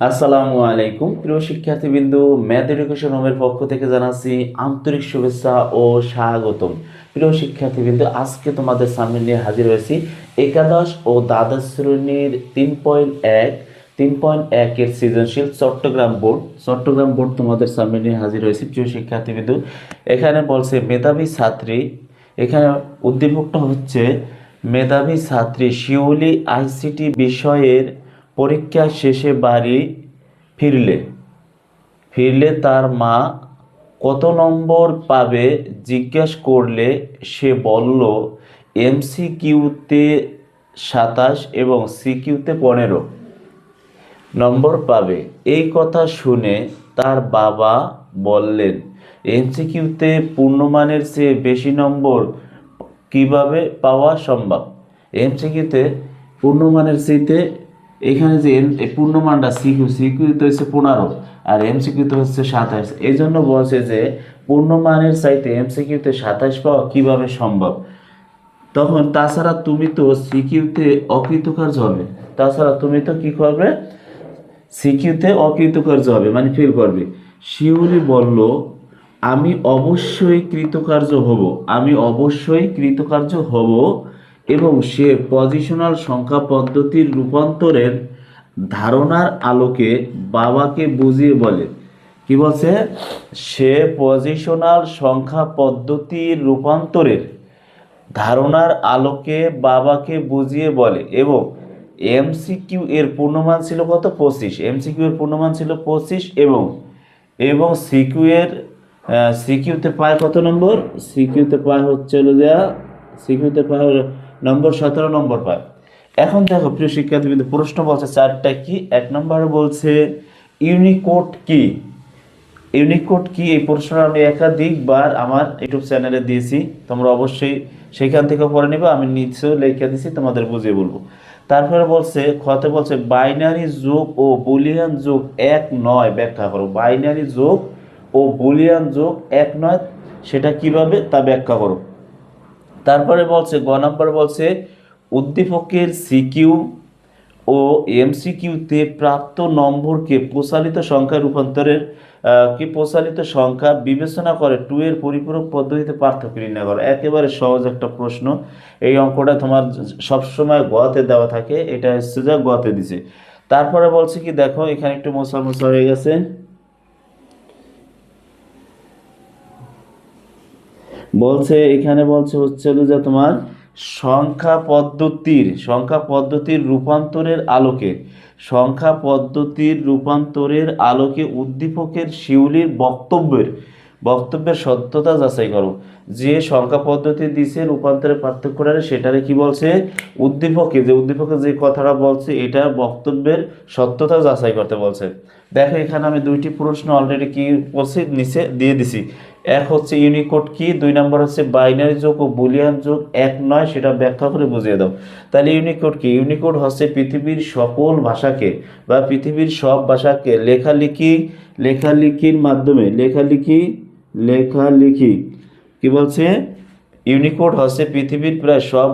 আসসালামু আলাইকুম প্রিয় শিক্ষার্থীবৃন্দু, ম্যাথ এডুকেশন হোমের পক্ষ থেকে জানাচ্ছি আন্তরিক শুভেচ্ছা ও স্বাগতম। প্রিয় শিক্ষার্থীবৃন্দু, আজকে তোমাদের সামনে নিয়ে হাজির হয়েছি একাদশ ও দ্বাদশ শ্রেণীর 3.1 এর সৃজনশীল চট্টগ্রাম বোর্ড তোমাদের সামনে নিয়ে হাজির হয়েছি। প্রিয় শিক্ষার্থীবৃন্দু, এখানে বলছে মেধাবী ছাত্রী, এখানে উদ্দীপকটা হচ্ছে মেধাবী ছাত্রী শিউলি আইসিটি বিষয়ের পরীক্ষা শেষে বাড়ি ফিরলে ফিরলে তার মা কত নম্বর পাবে জিজ্ঞেস করলে সে বলল এমসিকিউতে 27 এবং সিকিউতে 15 নম্বর পাবে। এই কথা শুনে তার বাবা বললেন, এমসিকিউতে পূর্ণমানের চেয়ে বেশি নম্বর কিভাবে পাওয়া সম্ভব? এমসিকিউতে পূর্ণমানের চেয়ে এখানে যে পূর্ণমানটা সিকিউতে হচ্ছে 15 আর এমসিকিউতে হচ্ছে 27, এই জন্য বলছে যে পূর্ণমানের চাইতে এমসিকিউতে 27 পাওয়া কিভাবে সম্ভব। তখন তাছাড়া তুমি তো সিকিউতে অকৃতকার্য হবে, তাছাড়া তুমি তো কি করবে, সিকিউতে অকৃতকার্য হবে মানে ফেল করবে। শিউলি বলল, আমি অবশ্যই কৃতকার্য হব, আমি অবশ্যই কৃতকার্য হব। এবং সে পজিশনাল সংখ্যা পদ্ধতির রূপান্তরের ধারণার আলোকে বাবাকে বুঝিয়ে বলে। কি বলছে? সে পজিশনাল সংখ্যা পদ্ধতির রূপান্তরের ধারণার আলোকে বাবাকে বুঝিয়ে বলে। এবং এমসিকিউ এর পূর্ণমান ছিল কত? 25। এমসিকিউ এর পূর্ণমান ছিল 25 এবং এবং সিকিউতে পায় কত নম্বর? সিকিউতে পায় হচ্ছে হলো যা সিকিউতে পায় নম্বর 17 নম্বর পায়। এখন দেখো প্রিয় শিক্ষার্থীবৃন্দ, প্রশ্ন বলছে চারটা কি। 1 নম্বরে বলছে ইউনিকোড কি। ইউনিকোড কি, এই প্রশ্নটা আমি একাধিকবার আমার ইউটিউব চ্যানেলে দিয়েছি, তোমরা অবশ্যই সেখান থেকে পড়ে নিবে, আমি নিচেও লিখে দিয়েছি, তোমাদের বুঝিয়ে বলবো। তারপরে বলছে খতে বলছে বাইনারি যোগ ও বুলিয়ান যোগ এক নয় ব্যাখ্যা করো। বাইনারি যোগ ও বুলিয়ান যোগ এক নয়, সেটা কিভাবে তা ব্যাখ্যা করো। তারপরে বলছে গ নম্বর বলছে উদ্দীপকের সিকিউ ও এমসিকিউতে প্রাপ্ত নম্বরকে প্রচালিত সংখ্যা রূপান্তরের প্রচালিত সংখ্যা বিবেচনা করে 2 এর পরিপূরক পদ্ধতিতে পার্থক্য নির্ণয় করো। একেবারে সহজ একটা প্রশ্ন। এই অঙ্কটা তোমার সবসময় গতে দেওয়া থাকে, এটা হচ্ছে যা গতে দিছে। তারপরে বলছে কি, দেখো এখানে একটু মোছা মোছা হয়ে গেছে। বলছে এখানে বলছে হচ্ছে যে তোমার সংখ্যা পদ্ধতির রূপান্তরের আলোকে উদ্দীপকের শিউলির বক্তব্যের সত্যতা যাচাই করো। যে সংখ্যা পদ্ধতি দিছে রূপান্তরের পার্থক্যটা সেটারে কি বলছে? উদ্দীপকে যে কথাটা বলছে এটা বক্তব্যের সত্যতা যাচাই করতে বলছে। দেখো এখানে আমি দুইটি প্রশ্ন অলরেডি কি বলছি নিচে দিয়ে দিছি। এক হচ্ছে ইউনিকোড কি, 2 নম্বর হচ্ছে বাইনারি যোগ ও বুলিয়ান যোগ এক নয়, সেটা ব্যাখ্যা করে বুঝিয়ে দাও। তাহলে ইউনিকোড কি? ইউনিকোড হচ্ছে পৃথিবীর সকল ভাষাকে বা পৃথিবীর সব ভাষাকে লেখালেখির মাধ্যমে লেখালেখি কি বলছে? ইউনিকোড হচ্ছে পৃথিবীর সব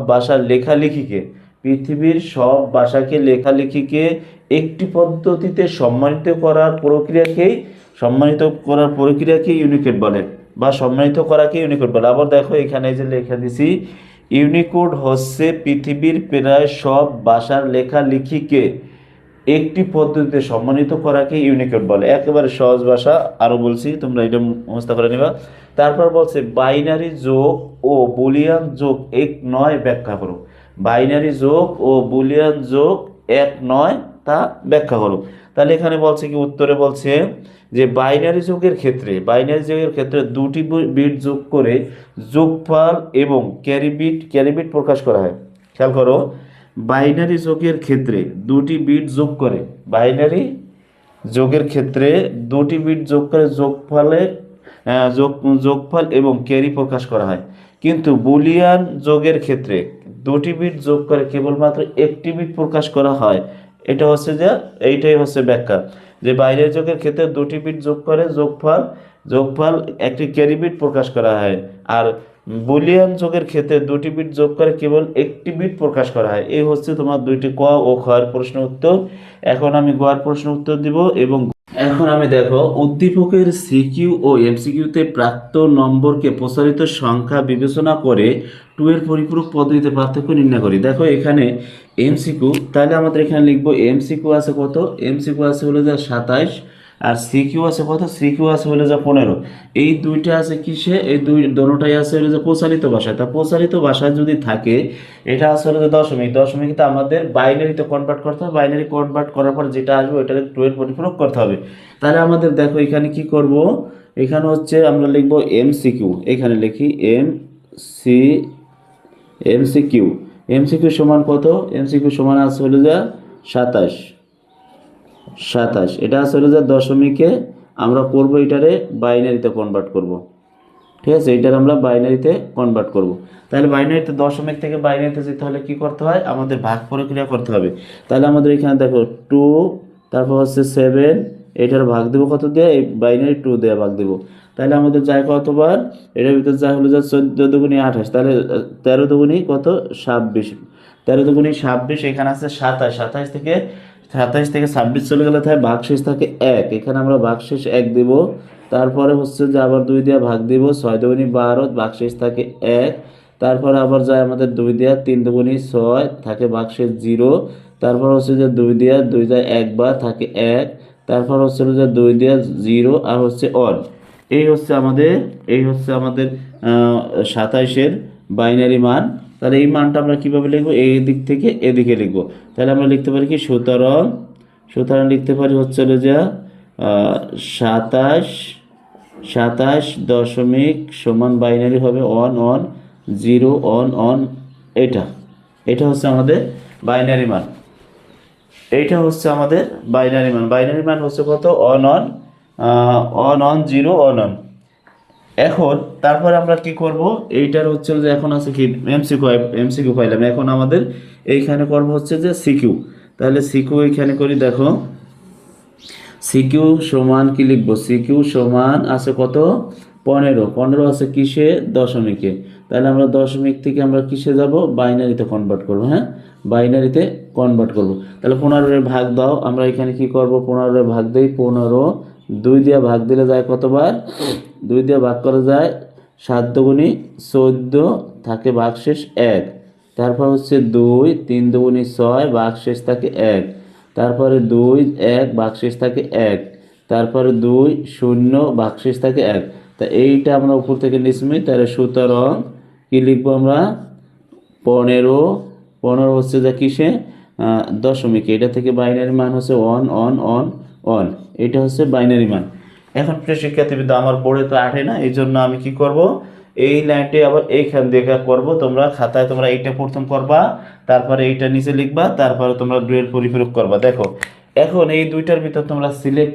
ভাষাকে লেখালেখিকে একটি পদ্ধতিতে সম্মানিত করার প্রক্রিয়াকেই ইউনিকোড বলে বা সম্মানিত করাকে ইউনিকোড বলে। আবার দেখো এখানে যে লেখা দিছি, ইউনিকোড হচ্ছে পৃথিবীর প্রায় সব ভাষার লেখালেখিকে একটি পদ্ধতিতে সম্মানিত করাকে ইউনিকোড বলে। একেবারে সহজ ভাষা, আরো বলছি, তোমরা এটা মুখস্থ করে নিবা। তারপর বলছে বাইনারি যোগ ও বুলিয়ান যোগ এক নয় ব্যাখ্যা করো। বাইনারি যোগ ও বুলিয়ান যোগ এক নয় তা ব্যাখ্যা করো। তাহলে এখানে বলছে কি, উত্তরে বলছে যে বাইনারি যোগের ক্ষেত্রে দুটি বিট যোগ করে যোগফল এবং ক্যারি বিট প্রকাশ করা হয়। খেয়াল করো, বাইনারি যোগের ক্ষেত্রে দুটি বিট যোগ করে বাইনারি যোগের ক্ষেত্রে দুটি বিট যোগ করে যোগফল এবং ক্যারি প্রকাশ করা হয়। কিন্তু বুলিয়ান যোগের ক্ষেত্রে দুটি বিট যোগ করে কেবলমাত্র একটি বিট প্রকাশ করা হয়। এইটাই হচ্ছে ব্যাখ্যা, যে বাইনারি যোগের ক্ষেত্রে দুটি বিট যোগ করে যোগফল একটি ক্যারি বিট প্রকাশ করা হয়। আর বুলিয়ান যোগের ক্ষেত্রে দুটি বিট যোগ করে কেবল একটি বিট প্রকাশ করা হয়। এই হচ্ছে তোমার দুইটি ক ও খ এর প্রশ্ন উত্তর। এখন আমি গ এর প্রশ্ন উত্তর দিব। এবং এখন আমি দেখো উদ্দীপকের সিকিউ ও এমসিকিউতে প্রাপ্ত নম্বরকে প্রসারিত সংখ্যা বিবেচনা করে টু এর পরিপূরক পদ্ধতিতে পার্থক্য নির্ণয় করি। দেখো এখানে এমসিকিউ, তাহলে আমাদের এখানে লিখবো এমসিকিউ আছে কত, এমসিকিউ আছে হলো যা 27, আর সিকিউ আছে কত, সিকিউ আছে হলো যা 15। এই দুইটা আছে কিসে, এই দোনোটাই আছে হলো যে প্রচালিত ভাষায়। তা প্রচালিত ভাষায় যদি থাকে, এটা আছে হলো যে দশমিক, দশমিকটা আমাদের বাইনারিতে কনভার্ট করতে হবে। বাইনারি কনভার্ট করার পর যেটা আসবে ওইটাকে টু এর পরিপূরক করতে হবে। তাহলে আমাদের দেখো এখানে কি করব, এখানে হচ্ছে আমরা লিখবো এমসিকিউ, এখানে লিখি সি এমসিকিউ, এমসিকিউ সমান কত, এমসিকিউ সমান আছে হলো যা 27, 27 এটা আছে হলো যা দশমিকে আমরা করব এটারে বাইনারিতে কনভার্ট করব। ঠিক আছে, এটার আমরা বাইনারিতে কনভার্ট করব। তাহলে বাইনারিতে দশমিক থেকে বাইনারিতে যেতে হলে কি করতে হয়, আমাদের ভাগ প্রক্রিয়া করতে হবে। তাহলে আমাদের এখানে দেখো 2, তারপর হচ্ছে 7, এটার ভাগ দেবো কত দিয়ে, এই বাইনারি 2 দিয়ে ভাগ দেবো। তাহলে আমাদের যায় কতবার, এটার ভিতরে যায় হলো যা 14 দুগুণী 28, তাহলে 13 দুগুণী কত 26, 13 দুগুণী 26, এখানে আছে 27, 27 থেকে 26 চলে গেলে থাকে ভাগশেষ থাকে 1, এখানে আমরা ভাগশেষ 1 দেব। তারপরে হচ্ছে যে আবার 2 দিয়ে ভাগ দিব, 6 দুগুণী 12, ভাগশেষ থাকে 1। তারপরে আবার যায় আমাদের 2 দিয়ে, 3 দুগুণী 6 থাকে ভাগশেষ 0। তারপর হচ্ছে যে 2 দিয়ে 2 যায় একবার থাকে 1। তারপর হচ্ছে যে 2 দিয়ে 0 আর হচ্ছে 1। এই হচ্ছে আমাদের 27-এর বাইনারি মান। তাহলে এই মানটা আমরা কিভাবে লিখবো, এই দিক থেকে এদিকে লিখবো। তাহলে আমরা লিখতে পারি কি, সুতরাং লিখতে পারি হচ্ছে যে 27, 27 দশমিক সমান বাইনারি হবে 1 1 0 1 1। এটা হচ্ছে আমাদের বাইনারি মান। এইটা হচ্ছে আমাদের বাইনারি মান হচ্ছে কত, 1 1 1 1 0 1 1। এখন তারপরে আমরা কি করব, এইটার হচ্ছে যে এখন আছে কি এমসিকিউ পাইলাম, এখন আমাদের এইখানে করব হচ্ছে যে সিকিউ। তাহলে সিকিউ এইখানে করি, দেখো সিকিউ সমান কি লিখবো, সিকিউ সমান আছে কত 15, 15 আছে কিসে, দশমিকে। তাহলে আমরা দশমিক থেকে আমরা কিসে যাব, বাইনারিতে কনভার্ট করব। হ্যাঁ, বাইনারিতে কনভার্ট করব। তাহলে 15 ভাগ দাও, আমরা এখানে কি করব, 15 ভাগ দেই, 15 2 দিয়ে ভাগ দিলে যায় কতবার, 2 দিয়ে ভাগ করা যায় 7 দুগুণী 14 থাকে ভাগশেষ 1। তারপর হচ্ছে 2 3 দুগুণী 6 ভাগশেষ থাকে 1। তারপরে 2 1 ভাগশেষ থাকে 1। তারপরে 2 0 ভাগশেষ থাকে 1। তা এইটা আমরা উপর থেকে নিচ্ছি, তাহলে সুতরাং কি লিখবো আমরা, 15 15 হচ্ছে যা কিসে, দশমিকে। এটা থেকে বাইনারি মান হচ্ছে 1 1 1 1, এটা হচ্ছে বাইনারি মান। এখন প্রিয় শিক্ষার্থীবৃন্দ, আমার বোর্ডে তো আঠে না, এই জন্য আমি কি করব, এই লাইনটি আবার এইখান দিয়ে করব। তোমরা খাতায় তোমরা এইটা প্রথম করবা, তারপরে এইটা নিচে লিখবা, তারপরে তোমরা ডুয়েল পরিপূরক করবা। দেখো এখন এই দুইটার ভিতর তোমরা সিলেক্ট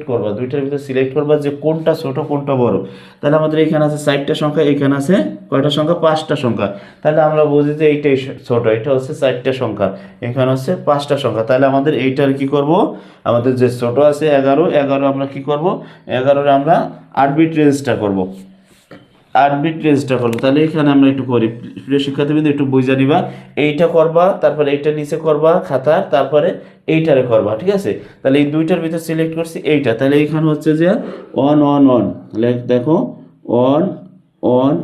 করবা যে কোনটা ছোট কোনটা বড়। তাহলে আমাদের এখানে আছে 4টা সংখ্যা, এখানে আছে কয়টা সংখ্যা, 5টা সংখ্যা। তাহলে আমরা বুঝি যে এইটাই ছোট, এটা হচ্ছে 4টা সংখ্যা, এখানে হচ্ছে 5টা সংখ্যা। তাহলে আমাদের এইটার কি করব, আমাদের যে ছোট আছে 11 আমরা কি করব, 11 আমরা 8 বিট রেজিস্টার করব, 8 বিট রেজিস্টার করবো। তাহলে এখানে আমরা একটু করি, প্রিয় শিক্ষার্থীবৃন্দ একটু বুঝে নিবা। এইটা করবা, তারপরে এইটা নিচে করবা খাতার, তারপরে এইটারে করবা। ঠিক আছে, তাহলে এই দুইটার ভিতর সিলেক্ট করছি এইটা। তাহলে এইখানে হচ্ছে যে 1 1 1, দেখো 1 1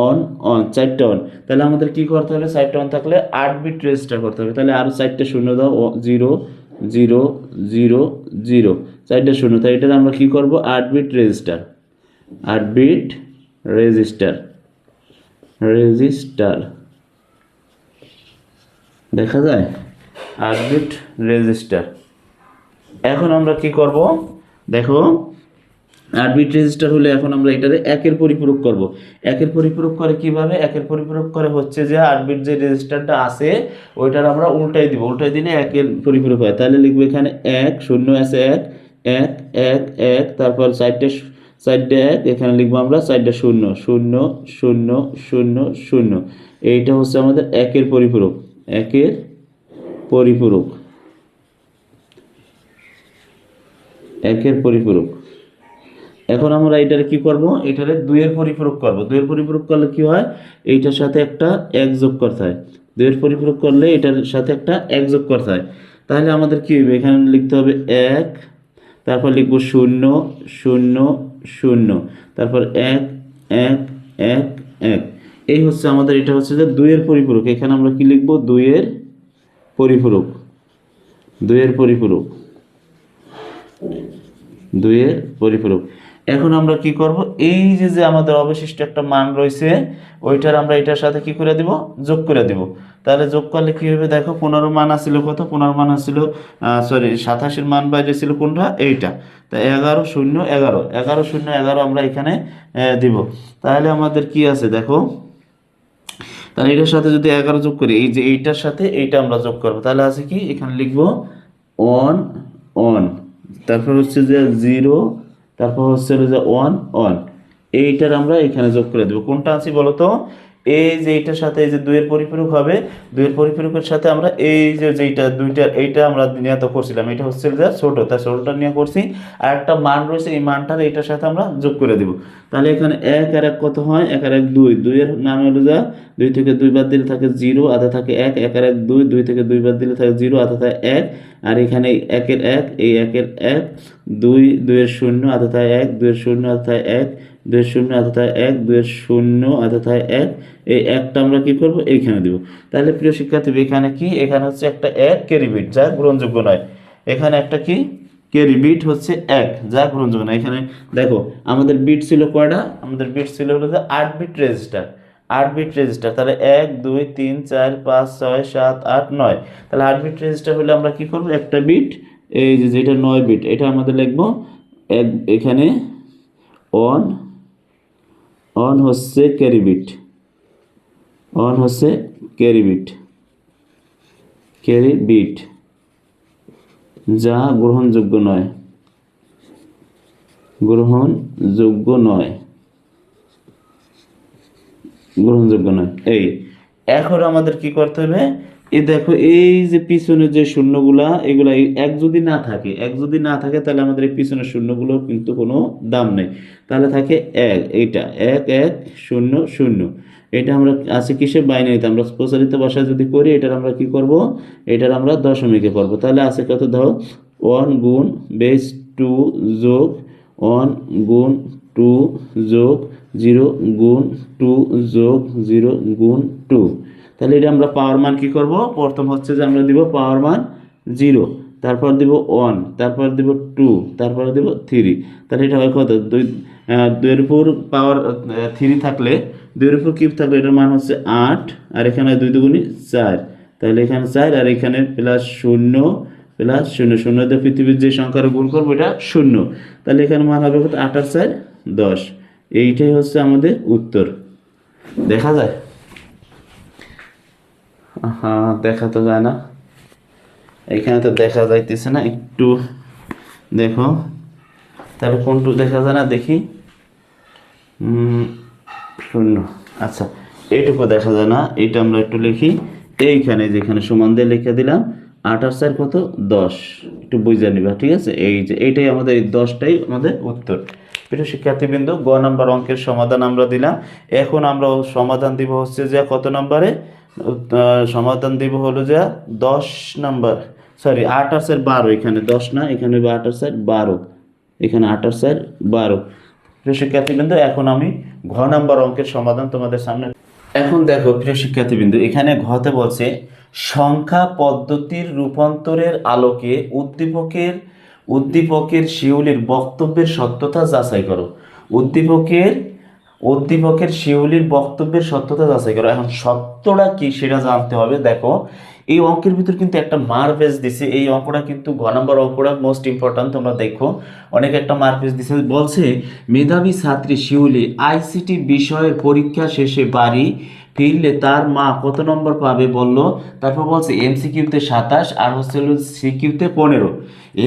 1 1, 4টা 1। তাহলে আমাদের কি করতে হবে, 4টা 1 থাকলে 8 বিট রেজিস্টার করতে হবে। তাহলে আরও 4টা শূন্য দাও, 0 0 0 0, 4টা শূন্য। তাই এটা আমরা কি করব, 8 বিট রেজিস্টার, 8 বিট রেজিস্টার দেখা যায়, 8 বিট রেজিস্টার। এখন আমরা কি করব, দেখো 8 বিট রেজিস্টার হলে এখন আমরা এটাতে একের পরিপূরক করব। একের পরিপূরক করে কিভাবে, একের পরিপূরক করে হচ্ছে যে 8 বিট যে রেজিস্টারটা আছে ওইটার আমরা উল্টাই দিব, উল্টাই দিলে একের পরিপূরক হয়। তাহলে লিখবো এখানে 1 0 আছে 1 1 1 1, তারপর 4টা 1, এখানে লিখবো আমরা 4টা 0 0 0 0 0। এইটা হচ্ছে আমাদের একের পরিপূরক, একের পরিপূরক, একের পরিপূরক। এখন আমরা এটারে কি করব, এটারে 2 এর পরিপূরক করব। 2 এর পরিপূরক করলে কি হয়, এইটার সাথে একটা 1 যোগ করতে হয়। 2 এর পরিপূরক করলে এটার সাথে একটা 1 যোগ করতে হয়। তাহলে আমাদের কি হবে, এখানে লিখতে হবে 1, তারপর লিখব 0 0 0, তারপর 1 1 1 1। এই হচ্ছে আমাদের, এটা হচ্ছে যে 2 এর পরিপূরক। এখানে আমরা কি লিখব, 2 এর পরিপূরক, 2 এর পরিপূরক, 2 এর পরিপূরক। এখন আমরা কি করব, এই যে যে আমাদের অবশিষ্ট একটা মান রয়েছে, ওইটার আমরা এটার সাথে কি করে দিব, যোগ করে দিব। তাহলে যোগ করলে কি হবে, দেখো 15 মান আসছিল কত, 15 মান আসছিল, সরি 87 মান বাইরে ছিল কোনটা, এইটা। তা 11 0 11, 11 0 11 আমরা এখানে দিব। তাহলে আমাদের কি আছে দেখো, তাহলে এটার সাথে যদি 11 যোগ করি, এই যে এইটার সাথে এইটা আমরা যোগ করব, তাহলে আছে কি, এখানে লিখবো 1 1, তারপর হচ্ছে যে 0, তারপর হচ্ছে যে 1 1। এইটার আমরা এখানে যোগ করে দেব। কোনটা আছে বলো তো, এই যে এইটার সাথে এই যে 2 এর পরিপূরক হবে, 2 এর পরিপূরকের সাথে আমরা এই যে যেইটা দুইটা, এইটা আমরা নিয়ে তো করছিলাম, এটা হচ্ছে যে ছোট, তাই ছোটটা নিয়ে করছি। আর একটা মান রয়েছে, এই মানটার এইটার সাথে আমরা যোগ করে দেব। তাহলে এখানে 1 আর 1 কত হয়, 1 আর 1 2, 2 এর নাম হলো যা, 2 থেকে 2 বাদ দিলে থাকে 0, আধা থাকে 1, 1 আর 1 2, 2 থেকে 2 বাদ দিলে থাকে 0, আধা থাকে 1। আর এখানে 1 এর 1, এই 1 এর 1, 2 2 এর 0, আধা থাকে 1, 2 এর 0 আধা থাকে 1, 2 এর 0 আধা থাকে 1, 2 এর 0 আধা থাকে 1। এই 1টা আমরা কি করব, এইখানে দিব। তাহলে প্রিয় শিক্ষার্থী, এখানে কি, এখানে হচ্ছে একটা 1 ক্যারি বিট, যা গ্রহণযোগ্য নয়। এখানে একটা কি ক্যারি বিট হচ্ছে 1, যা গ্রহণযোগ্য নয়। এখানে দেখো আমাদের বিট ছিল কয়টা, আমাদের বিট ছিল হলো যে 8 বিট রেজিস্টার, 8 বিট রেজিস্টার। তাহলে 1 2 3 4 5 6 7 8 9। তাহলে 8 বিট রেজিস্টার হলে আমরা কি করব, একটা বিট, এই যে যেটা 9 বিট, এটা আমাদের লিখবো এখানে অন, অন হচ্ছে ক্যারি বিট, অন হচ্ছে ক্যারি বিট, ক্যারি বিট, যা গ্রহণযোগ্য নয়, গ্রহণযোগ্য নয়, গ্রহণযোগ্য নয়। এই এখন আমাদের কি করতে হবে, এই দেখো এই যে পিছনে যে শূন্যগুলা, এগুলা 1 যদি না থাকে, 1 যদি না থাকে, তাহলে আমাদের এই পিছনের শূন্যগুলো কিন্তু কোনো দাম নেই। তাহলে থাকে 1, এইটা 1 1 0 0। এটা আমরা আছে কিসে, বাইনারিতে। আমরা প্রচারিত ভাষায় যদি করি, এটার আমরা কি করব, এটার আমরা দশমিকে করব। তাহলে আছে কত, ধরো 1 গুণ বেস 2 যোগ 1 গুণ 2 যোগ 0 গুণ 2 যোগ 0 গুণ 2। তাহলে এটা আমরা পাওয়ার মান কি করব, প্রথম হচ্ছে যে আমরা দিব পাওয়ার মান 0, তারপর দিব 1, তারপর দিব 2, তারপর দিব 3। তাহলে এটা হয় কত, 2 এর উপর পাওয়ার 3 থাকলে, 2 এর উপর কিউব থাকলে এটার মান হচ্ছে 8, আর এখানে 2 দুগুণী 4। তাহলে এখানে 4, আর এখানে প্লাস 0 প্লাস 0, 0 দিয়ে পৃথিবীর যে সংখ্যার গুণ করবো এটা 0। তাহলে এখানে মান হবে কত, 8 আর 4 10। এইটাই হচ্ছে আমাদের উত্তর। দেখা যায়, হ্যাঁ দেখা তো যায় না, এখানে তো দেখা যাইতেছে না, একটু দেখো। তাহলে কোনটু দেখা যায় না, দেখি 0, আচ্ছা এইটুকু দেখা যায় না, এটা আমরা একটু লিখি। এইখানে যেখানে সমান দিয়ে লিখে দিলাম, 8 আর 4 কত 10, একটু বুঝে নিবা, ঠিক আছে। এই যে এইটাই আমাদের, এই 10টাই আমাদের উত্তর। প্রিয় শিক্ষার্থীবৃন্দ, গ নাম্বার অঙ্কের সমাধান আমরা দিলাম। এখন আমরা সমাধান দিব হচ্ছে যে কত নম্বরে, সমাধান দিব হলো যে 10 নাম্বার, সরি 8 আর 4 12, এখানে 10 না, এখানে 8 আর 4 12, এখানে 8 আর 4 12। প্রিয় শিক্ষার্থীবৃন্দ, এখন আমি ঘ নাম্বার অঙ্কের সমাধান তোমাদের সামনে। এখন দেখো প্রিয় শিক্ষার্থীবৃন্দ, এখানে ঘতে বলছে সংখ্যা পদ্ধতির রূপান্তরের আলোকে উদ্দীপকের শিউলির বক্তব্যের সত্যতা যাচাই করো। উদ্দীপকের শিউলির বক্তব্যের সত্যতা যাচাই করো। এখন সত্যটা কি সেটা জানতে হবে। দেখো এই অঙ্কের ভিতর কিন্তু একটা মারভেজ দিছে, এই অঙ্কটা কিন্তু ঘ নম্বর অঙ্কটা মোস্ট ইম্পর্ট্যান্ট, তোমরা দেখো অনেক একটা মারভেজ দিছে। বলছে মেধাবী ছাত্রী শিউলি আইসিটি বিষয়ের পরীক্ষা শেষে বাড়ি ফিরলে তার মা কত নম্বর পাবে বললো। তারপর বলছে এমসিকিউতে 27 আর হচ্ছে সিকিউতে 15,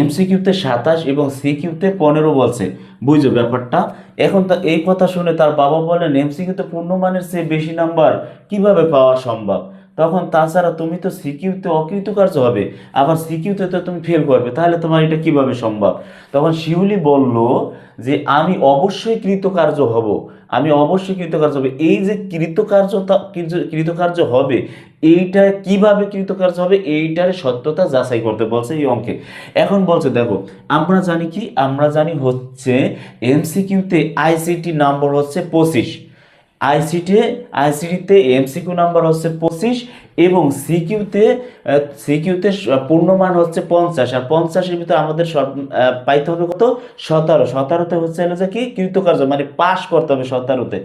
এমসিকিউতে 27 এবং সিকিউতে 15 বলছে, বুঝো ব্যাপারটা। এখন তো এই কথা শুনে তার বাবা বলেন এমসিকিউতে পূর্ণমানের চেয়ে বেশি নাম্বার কিভাবে পাওয়া সম্ভব। তখন তাছাড়া তুমি তো সিকিউতে অকৃতকার্য হবে, আবার সিকিউতে তো তুমি ফেল করবে, তাহলে তোমার এটা কিভাবে সম্ভব? তখন শিউলি বলল যে আমি অবশ্যই কৃতকার্য হব, আমি অবশ্যই কৃতকার্য হবে। এই যে কৃতকার্যতা কৃতকার্য হবে, এইটা কিভাবে কৃতকার্য হবে এইটার সত্যতা যাচাই করতে বলছে এই অঙ্কে। এখন বলছে দেখো, আমরা জানি কি, আমরা জানি হচ্ছে এমসিকিউতে আইসিটি নাম্বার হচ্ছে 25, আইসিটিতে এমসিকিউ নাম্বার হচ্ছে 25, এবং সিকিউতে পূর্ণমান হচ্ছে 50, আর 50-এর ভিতরে আমাদের পাইতে হবে কত? 17। 17তে হচ্ছে হলো যে কি কৃতকার্য, মানে পাস করতে হবে 17তে।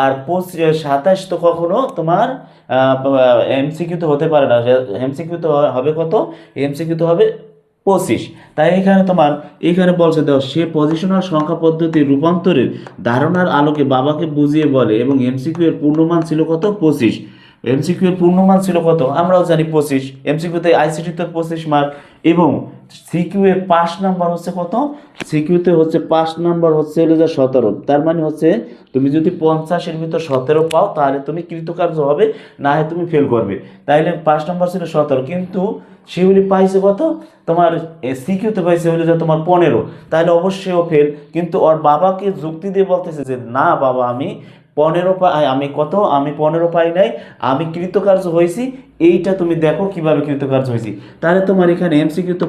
আর 27 তো কখনো তোমার এমসিকিউ তো হতে পারে না, এমসিকিউ তো হবে কত? এমসিকিউ তো হবে 25। তাই এখানে তোমার এখানে বলছে দেখো, সে পজিশনাল সংখ্যা পদ্ধতির রূপান্তরের ধারণার আলোকে বাবাকে বুঝিয়ে বলে, এবং এমসিকিউ এর পূর্ণমান ছিল কত? 25। এমসিকিউ এর পূর্ণমান ছিল কত? আমরাও জানি 25। এমসিকিউতে আইসিটিতে 25 মার্ক, এবং সিকিউ এর পাস নাম্বার হচ্ছে কত? সিকিউতে হচ্ছে পাস নাম্বার হচ্ছে হলো যে 17। তার মানে হচ্ছে তুমি যদি 50-এর ভিতর 17 পাও তাহলে তুমি কৃতকার্য হবে, না হয় তুমি ফেল করবে। তাইলে পাস নাম্বার ছিল 17, কিন্তু শিউলি পাইছে কত? তোমার সিকিউতে পাইছে হলো যে তোমার 15, তাহলে অবশ্যই ও ফেল। কিন্তু ওর বাবাকে যুক্তি দিয়ে বলতেছে যে না বাবা, আমি 15 পাই, আমি কত? আমি 15 পাই নাই, আমি কৃতকার্য হয়েছি। এইটা তুমি দেখো কিভাবে কৃতকার্য হয়েছি। তাহলে তোমার এখানে এমসিকিউ তো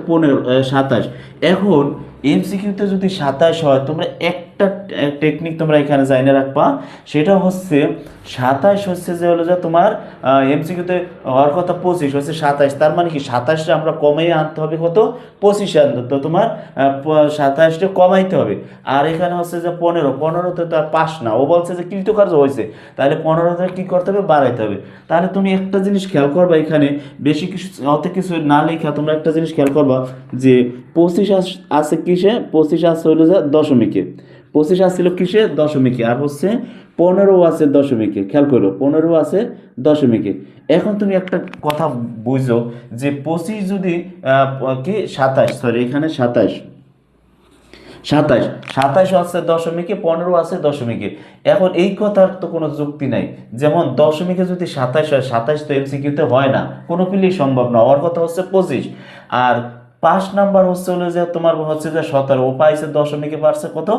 27। এখন এমসিকিউতে যদি 27 হয়, তোমরা একটা টেকনিক তোমরা এখানে জানিয়ে রাখবা, সেটা হচ্ছে 27 হচ্ছে যে হলো যে তোমার এমসিকিউতে হওয়ার কথা 25, হচ্ছে 27। তার মানে কি 27টা আমরা কমাই আনতে হবে কত? 25 আনতে, তো তোমার 27টা কমাইতে হবে। আর এখানে হচ্ছে যে 15তে তো আর পাস না, ও বলছে যে কৃতকার্য হয়েছে, তাহলে 15তে কি করতে হবে? বাড়াইতে হবে। তাহলে তুমি একটা জিনিস খেয়াল করবা, এখানে বেশি কিছু অত কিছু না লেখা তোমরা একটা জিনিস খেয়াল করবা যে 25 আছে কিসে? 25 আছে হলো যে দশমিকে, 25 আসছিল কিসে? দশমিকে। আর হচ্ছে 15 আছে দশমিকে, খেয়াল করো 15 আছে দশমিকে। এখন তুমি একটা কথা বুঝো যে 25 যদি কি 27, সরি এখানে 27, 27 আছে দশমিকে, 15 আছে দশমিকে। এখন এই কথার তো কোনো যুক্তি নাই। যেমন দশমিকে যদি 27 হয়, 27 তো এমসিকিউতে হয় না, কোনো পিলেই সম্ভব না, হওয়ার কথা হচ্ছে 25। আর পাঁচ নাম্বার হচ্ছে হলো যে তোমার হচ্ছে যে 17, ও পাইছে দশমিকে পারছে কত?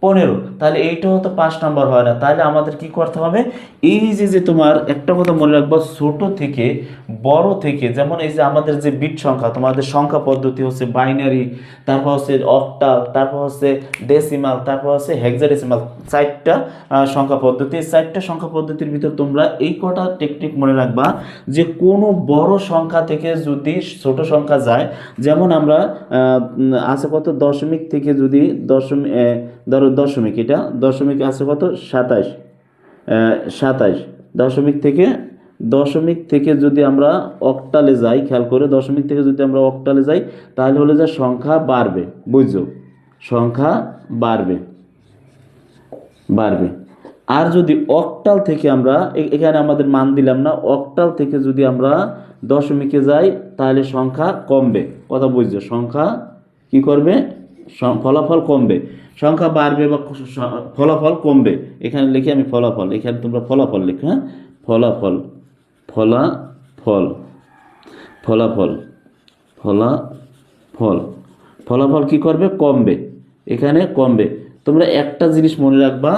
15। তাহলে এইটাও তো 5 নাম্বার হয় না। তাহলে আমাদের কি করতে হবে? এই যে তোমার একটা কথা মনে রাখবা, ছোট থেকে বড় থেকে, যেমন এই যে আমাদের যে বিট সংখ্যা, তোমাদের সংখ্যা পদ্ধতি হচ্ছে বাইনারি, তারপর হচ্ছে অক্টাল, তারপর হচ্ছে ডেসিমাল, তারপর হচ্ছে হেক্সাডেসিমাল, 4টা সংখ্যা পদ্ধতি। 4টা সংখ্যা পদ্ধতির ভিতর তোমরা এই কটা টেকনিক মনে রাখবা, যে কোনো বড় সংখ্যা থেকে যদি ছোট সংখ্যা যায়, যেমন আমরা আছে কত? দশমিক থেকে যদি ধরো দশমিক, এটা দশমিক আছে কত? 27, 27 দশমিক থেকে যদি আমরা অক্টালে যাই, খেয়াল করে দশমিক থেকে যদি আমরা অক্টালে যাই, তাহলে হলো যে সংখ্যা বাড়বে, বুঝছো? সংখ্যা বাড়বে বাড়বে। আর যদি অক্টাল থেকে আমরা এখানে আমাদের মান দিলাম না, অক্টাল থেকে যদি আমরা দশমিকে যাই তাহলে সংখ্যা কমবে, কথা বুঝছো? সংখ্যা কি করবে? ফলাফল কমবে। সংখ্যা বাড়বে বা ফলাফল কমবে। এখানে লিখে আমি ফলাফল, এখানে তোমরা ফলাফল লিখো, হ্যাঁ? ফলাফল, ফলাফল, ফলাফল, ফলাফল, ফলাফল কি করবে? কমবে, এখানে কমবে। তোমরা একটা জিনিস মনে রাখবা,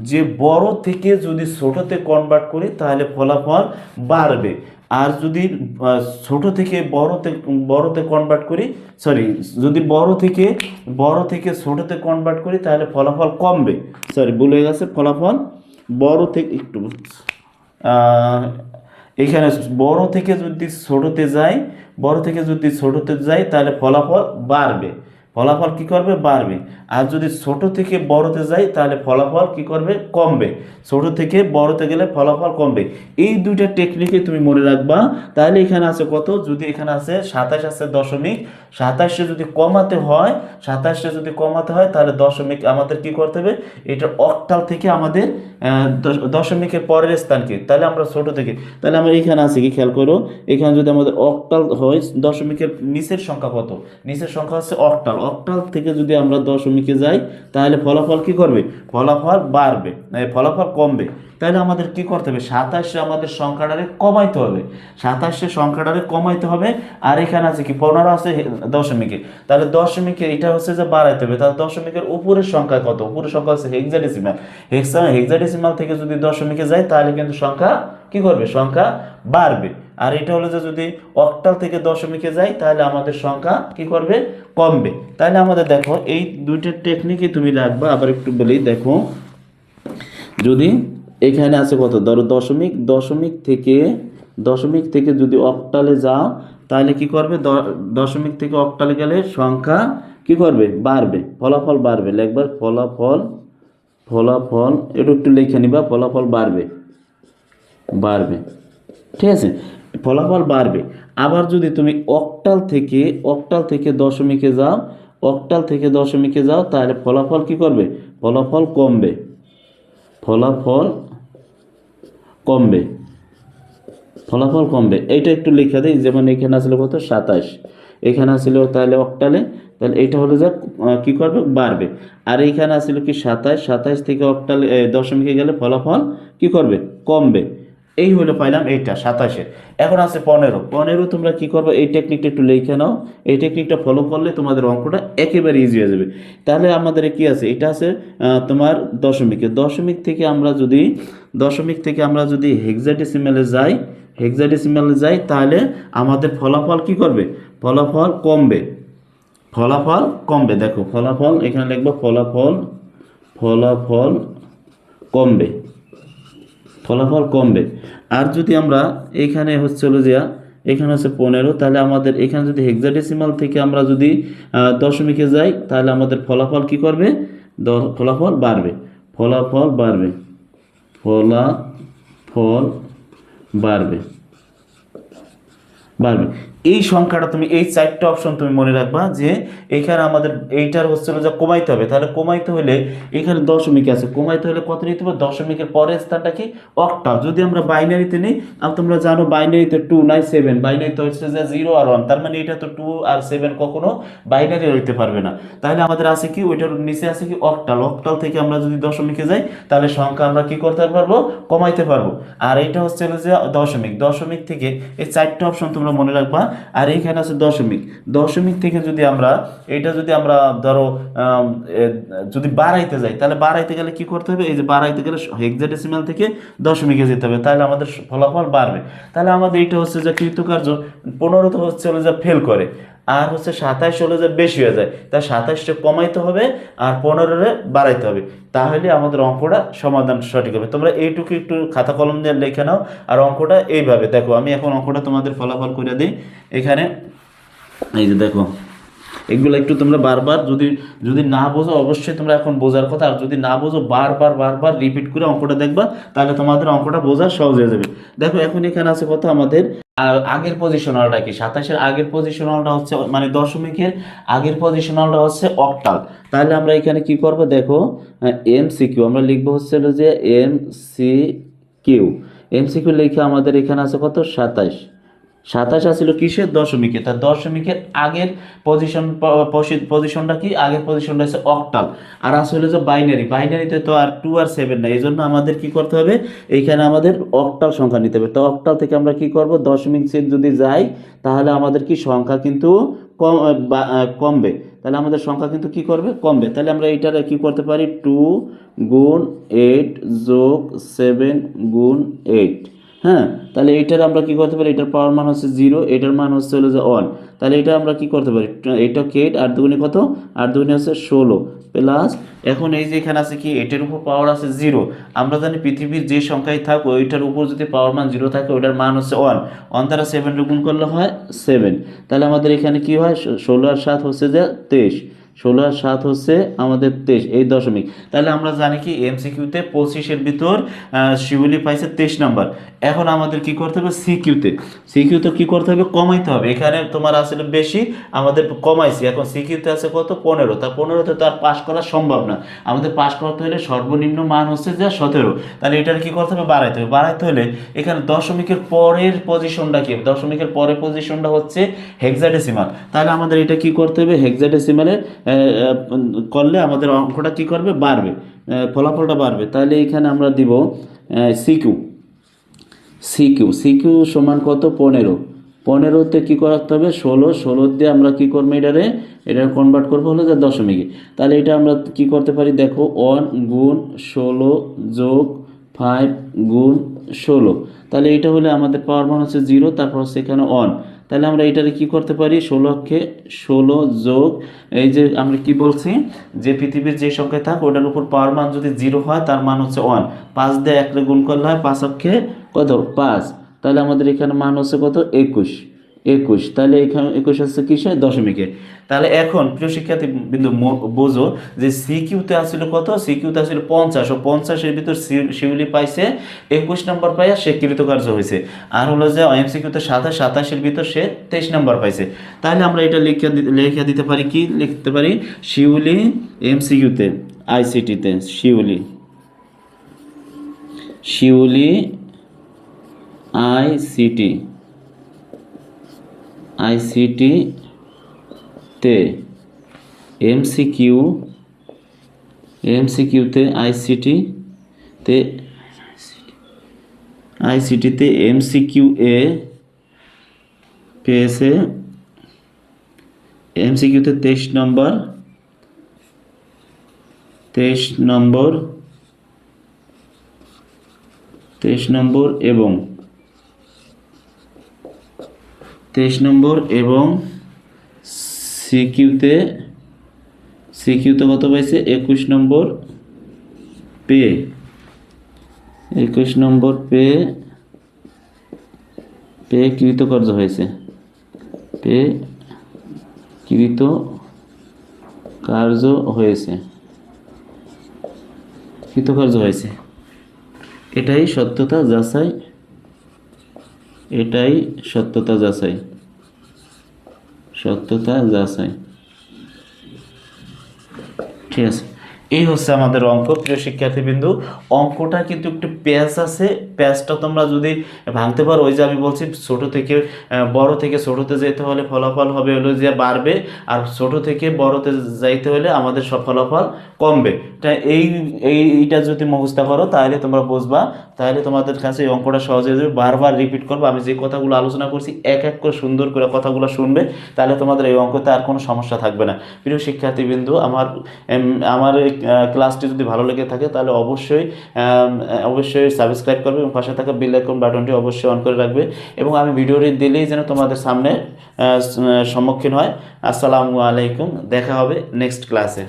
যে বড় থেকে যদি ছোটতে কনভার্ট করি তাহলে ফলাফল বাড়বে, আর যদি ছোট থেকে বড়তে কনভার্ট করি, সরি, যদি বড় থেকে ছোটতে কনভার্ট করি তাহলে ফলাফল কমবে। সরি, ভুল হয়ে গেছে, ফলাফল বড় থেকে একটু এখানে বড় থেকে যদি ছোটতে যাই তাহলে ফলাফল বাড়বে, ফলাফল কি করবে? বাড়বে। আর যদি ছোট থেকে বড়তে যাই তাহলে ফলাফল কি করবে? কমবে। ছোট থেকে বড়তে গেলে ফলাফল কমবে। এই দুইটা টেকনিকে তুমি মনে রাখবা। তাহলে এখানে আছে কত? যদি এখানে আছে 27 আছে দশমিক, 27 যদি কমাতে হয় তাহলে দশমিক আমাদের কি করতে হবে? এটা অক্টাল থেকে আমাদের দশমিকের পরের স্থানকে, তাহলে আমরা ছোট থেকে, তাহলে আমরা এখানে আছে কি খেয়াল করো, এখানে যদি আমাদের অক্টাল হয়, দশমিকের নিচের সংখ্যা কত? নিচের সংখ্যা হচ্ছে অক্টাল, অক্টাল থেকে যদি আমরা দশমিকে যাই তাহলে ফলাফল কি করবে, ফলাফল বাড়বে, ফলাফল কমবে। তাহলে আমাদের কি করতে হবে, 27 আমাদের সংখ্যাটারে কমাইতে হবে, 27 সংখ্যাটারে কমাইতে হবে। আর এখানে আছে কি 15 আছে দশমিকে, তাহলে দশমিকে এটা হচ্ছে যে বাড়াইতে হবে। তাহলে দশমিকের উপরের সংখ্যা কত, উপরের সংখ্যা হচ্ছে হেক্সাডেসিমাল, হেক্সাডেসিমাল থেকে যদি দশমিকে যায় তাহলে কিন্তু সংখ্যা কি করবে, সংখ্যা বাড়বে। আর এটা হলো যে যদি অক্টাল থেকে দশমিকে যায় তাহলে আমাদের সংখ্যা কি করবে, কমবে। তাহলে আমাদের দেখো এই দুইটা টেকনিকই তুমি রাখবা। আবার একটু বলি, দেখো যদি এখানে আছে কত, ধরো দশমিক থেকে যদি অক্টালে যাও তাহলে কি করবে, দশমিক থেকে অক্টালে গেলে সংখ্যা কি করবে, বাড়বে, ফলাফল বাড়বে। লিখবার ফলাফল এটা একটু লিখে নিবা, ফলাফল বাড়বে, ঠিক আছে, ফলাফল বাড়বে। আবার যদি তুমি অক্টাল থেকে দশমিকে যাও তাহলে ফলাফল কি করবে, ফলাফল কমবে। এইটা একটু লিখে দেয়, যেমন এখানে আসলে কত 27, এখানে আসলে তাহলে অক্টালে, তাহলে এটা হলো যে কি করবে, বাড়বে। আর এইখানে আসলে কি 27 থেকে অক্টালে দশমিকে গেলে ফলাফল কি করবে, কমবে। এই হলো পাইলাম এইটা 27। এখন আছে 15 তোমরা কি করবে, এই টেকনিকটা একটু লিখে নাও। এই টেকনিকটা ফলো করলে তোমাদের অঙ্কটা একেবারে ইজি হয়ে যাবে। তাহলে আমাদের কি আছে, এটা আছে তোমার দশমিক থেকে আমরা যদি হেক্সাডেসিমালে যাই তাহলে আমাদের ফলাফল কি করবে, ফলাফল কমবে। দেখো ফলাফল এখানে লিখবো, ফলাফল কমবে। আর যদি আমরা এখানে এখানে হচ্ছে 15, তাহলে আমাদের এখানে যদি হেক্সাডেসিমাল থেকে আমরা যদি দশমিকে যাই তাহলে আমাদের ফলাফল কি করবে, ফলাফল বাড়বে। এই সংখ্যাটা তুমি এই 4টা অপশন তুমি মনে রাখবা, যে এখানে আমাদের এইটার হচ্ছে যে কমাইতে হবে। তাহলে কমাইতে হলে এখানে দশমিক আছে, কমাইতে হলে কত নিতে হবে, দশমিকের পরের স্থানটা কি, অক্টাল। যদি আমরা বাইনারিতে নেই, আর তোমরা জানো বাইনারিতে 2 নাই 7, বাইনারিতে হচ্ছে যে 0 আর 1, তার মানে এটা তো 2 আর 7 কখনো বাইনারি হইতে পারবে না। তাহলে আমাদের আছে কি, ওইটার নিচে আছে কি অক্টাল থেকে আমরা যদি দশমিকে যাই তাহলে সংখ্যা আমরা কি করতে পারবো, কমাইতে পারবো। আর এটা হচ্ছে যে দশমিক থেকে এই 4টা অপশন তোমরা মনে রাখবা। আর এইখানে আছে দশমিক থেকে যদি আমরা ধরো যদি বাড়াইতে যাই, তাহলে বাড়াইতে গেলে কি করতে হবে, এই যে বাড়াইতে গেলে হেক্সাডেসিমাল থেকে দশমিকে যেতে হবে, তাহলে আমাদের ফলাফল বাড়বে। তাহলে আমাদের এটা হচ্ছে যে কৃতকার্য। 15 তো হচ্ছে যে ফেল করে, আর হচ্ছে 27 হলে যে বেশি হয়ে যায়, তাই 27টা কমাইতে হবে আর 15 বাড়াইতে হবে, তাহলে আমাদের অঙ্কটা সমাধান সঠিক হবে। তোমরা এইটুকু একটু খাতা কলম দিয়ে লিখে নাও। আর অঙ্কটা এইভাবে দেখো, আমি এখন অঙ্কটা তোমাদের ফলাফল করে দিই। এখানে এই যে দেখো, এগুলো একটু তোমরা বারবার যদি না বোঝো, অবশ্যই তোমরা এখন বোঝার কথা, আর যদি না বোঝো বারবার রিপিট করে অঙ্কটা দেখবা, তাহলে তোমাদের অঙ্কটা বোঝা সহজ হয়ে যাবে। দেখো এখন এখানে আছে কত, আমাদের আগের পজিশনালটা কি, 27-এর আগের পজিশনালটা হচ্ছে, মানে দশমিকের আগের পজিশনালটা হচ্ছে অক্টাল। তাহলে আমরা এখানে কি করব, দেখো এমসিকিউ আমরা লিখবো হচ্ছে যে এমসিকিউ লিখে আমাদের এখানে আছে কত 27 আসলে কিসের, দশমিকে। তার দশমিকের আগের পজিশনটা কি, আগের পজিশনটা হচ্ছে অক্টাল। আর আসলে যে বাইনারিতে তো আর 2 আর 7 না, এই জন্য আমাদের কি করতে হবে, এইখানে আমাদের অক্টাল সংখ্যা নিতে হবে। তো অক্টাল থেকে আমরা কি করব, দশমিক সেট যদি যাই তাহলে আমাদের কি সংখ্যা কিন্তু কমবে। তাহলে আমাদের সংখ্যা কিন্তু কি করবে, কমবে। তাহলে আমরা এইটার কি করতে পারি, 2 গুণ 8 যোগ 7 গুণ 8। হ্যাঁ, তাহলে এটার আমরা কি করতে পারি, এটার পাওয়ার মান হচ্ছে 0, এটার মান হচ্ছে হলো যে 1। তাহলে এটা আমরা কি করতে পারি, এটা কে 8, 8 দুগুণে কত, 8 দুগুণে হচ্ছে 16 প্লাস, এখন এই যে এখানে আছে কি, এটার উপর পাওয়ার আছে 0। আমরা জানি পৃথিবীর যে সংখ্যায় থাক ওইটার উপর যদি পাওয়ার মান 0 থাকে ওইটার মান হচ্ছে 1 দ্বারা 7 গুণ করলে হয় 7। তাহলে আমাদের এখানে কি হয়, 16 আর 7 হচ্ছে যে 23, 16 আর 7 হচ্ছে আমাদের 23, এই দশমিক। তাহলে আমরা জানি কি এমসিকিউতে 25-এর ভিতর শিউলি পাইছে 23 নাম্বার। এখন আমাদের কি করতে হবে, সিকিউতে কি করতে হবে, কমাইতে হবে। এখানে তোমার আসলে বেশি, আমাদের কমাইছি। এখন সিকিউতে আছে কত, 15। তা 15তে তো আর পাস করা সম্ভব না। আমাদের পাস করতে হলে সর্বনিম্ন মান হচ্ছে যে 17। তাহলে এটার কি করতে হবে, বাড়াইতে হলে এখানে দশমিকের পরের পজিশনটা কি, দশমিকের পরের পজিশনটা হচ্ছে হেক্সাডেসিমাল। তাহলে আমাদের এটা কি করতে হবে, হেক্সাডেসিমালে করলে আমাদের অঙ্কটা কি করবে, বাড়বে, ফলাফলটা বাড়বে। তাহলে এখানে আমরা দিব সিকিউ সিকিউ সমান কত, 15। 15তে কী করতে হবে, 16 দিয়ে আমরা কি করবো, এটা কনভার্ট করবো হলো যে দশমিকে। তাহলে এটা আমরা কি করতে পারি, দেখো 1 গুণ 16 যোগ 5 গুণ 16। তাহলে এটা হলে আমাদের পাওয়ার মান হচ্ছে 0, তারপর হচ্ছে এখানে 1। তাহলে আমরা এটারে কি করতে পারি, 16কে 16 যোগ, এই যে আমরা কি বলছি, যে পৃথিবীর যে সংখ্যায় থাক ওটার উপর পাওয়ার মান যদি 0 হয় তার মান হচ্ছে 1। 5 দিয়ে 1 গুণ করলে হয় 5 অক্ষে কত, 5। তাহলে আমাদের এখানে মান হচ্ছে কত, 21। তাহলে এখানে 21 হচ্ছে কিসে, দশমিকে। তাহলে এখন প্রিয় শিক্ষার্থী বিন্দু বোঝো যে সিকিউতে আসলে কত, সিকিউতে আসলে 50, ও 50-এর ভিতর শিউলি পাইছে 21 নম্বর পাইয়া সে কৃতকার্য হয়েছে। আর হলো যে এমসিকিউতে 27-এর ভিতর সে 23 নম্বর পাইছে। তাহলে আমরা এটা লিখে দিতে পারি, কি লিখতে পারি, শিউলি এমসিকিউতে আইসিটিতে শিউলি আইসিটিতে এমসিকিউতে আইসিটিতে এমসিকিউ এ পেয়েছে, এমসিকিউতে 23 নম্বর এবং 23 নম্বর এবং সিকিউতে কত পাইছে, 21 নম্বর পেয়ে 21 নম্বর পেয়ে কৃতকার্য হয়েছে, কৃতকার্য হয়েছে। এটাই সত্যতা যাচাই। ঠিক আছে, এই হচ্ছে আমাদের অঙ্ক। প্রিয় শিক্ষার্থীবৃন্দু, অঙ্কটা কিন্তু একটু প্যাচ আছে, প্যাচটা তোমরা যদি ভাঙতে পারো, ওই যে আমি বলছি ছোট থেকে বড় থেকে ছোটতে যেতে হলে ফলাফল হবে হলো যে বাড়বে, আর ছোট থেকে বড়তে যাইতে হলে আমাদের সব ফলাফল কমবে। তা এইটা যদি মুখস্থ করো তাহলে তোমরা বুঝবা, তাহলে তোমাদের কাছে এই অঙ্কটা সহজে যাবে। বারবার রিপিট করবো, আমি যে কথাগুলো আলোচনা করছি এক এক করে সুন্দর করে কথাগুলো শুনবে, তাহলে তোমাদের এই অঙ্কতে আর কোনো সমস্যা থাকবে না। প্রিয় শিক্ষার্থীবৃন্দু, আমার এই ক্লাসটি যদি ভালো লেগে থাকে তাহলে অবশ্যই সাবস্ক্রাইব করবে এবং পাশে থাকা বেল আইকন বাটনটি অবশ্যই অন করে রাখবে, এবং আমি ভিডিওটি দিলেই যেন তোমাদের সামনে সম্মুখীন হয়। আসসালামু আলাইকুম, দেখা হবে নেক্সট ক্লাসে।